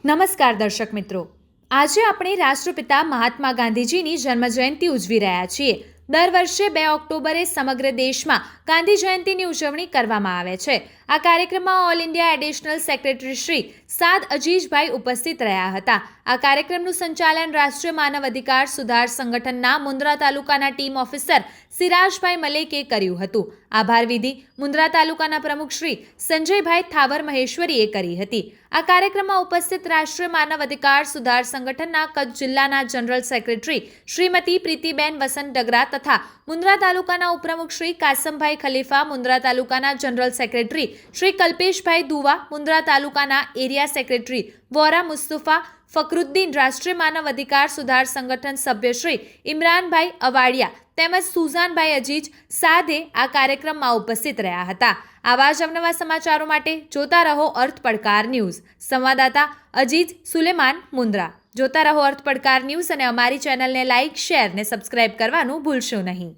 નમસ્કાર દર્શક મિત્રો, આજે આપણે રાષ્ટ્રપિતા મહાત્મા ગાંધીજીની જન્મજયંતિ ઉજવી રહ્યા છીએ. દર વર્ષે 2 ઓક્ટોબરે સમગ્ર દેશમાં ગાંધી જયંતિની ઉજવણી કરવામાં આવે છે. આ કાર્યક્રમમાં all India additional secretary Shri સાદ અજીઝભાઈ ઉપસ્થિત રહ્યા હતા. આ કાર્યક્રમનું સંચાલન રાષ્ટ્રીય માનવ અધિકાર સુધાર સંગઠનના મુન્દ્રા તાલુકાના ટીમ ઓફિસર સિરાજભાઈ મલેકે કર્યું હતું. આભાર વિધિ મુન્દ્રા તાલુકાના પ્રમુખ શ્રી સંજયભાઈ થાવર મહેશ્વરીએ કરી હતી. આ કાર્યક્રમમાં ઉપસ્થિત રાષ્ટ્રીય માનવ અધિકાર સુધાર સંગઠનના કચ્છ જિલ્લાના જનરલ સેક્રેટરી શ્રીમતી પ્રીતિબેન વસંત ડગરા તથા મુન્દ્રા તાલુકાના ઉપપ્રમુખ શ્રી કાસમભાઈ ખલીફા, મુન્દ્રા તાલુકાના જનરલ સેક્રેટરી શ્રી કલ્પેશભાઈ દુવા, મુન્દ્રા તાલુકાના એરિયા સેક્રેટરી વોરા મુસ્તફા ફકરુદ્દીન, રાષ્ટ્રીય માનવ અધિકાર સુધાર સંગઠન સભ્ય શ્રી ઇમરાનભાઈ અવાડિયા તેમજ સુઝાનભાઈ અજીજ સાધે આ કાર્યક્રમમાં ઉપસ્થિત રહ્યા હતા. આવા જ અવનવા સમાચારો માટે જોતા રહો અર્થ પડકાર ન્યૂઝ. સંવાદદાતા અજીજ સુલેમાન, મુન્દ્રા. જોતા રહો અર્થ પડકાર ન્યૂઝ અને અમારી ચેનલને લાઇક, શેર ને સબસ્ક્રાઇબ કરવાનું ભૂલશો નહીં.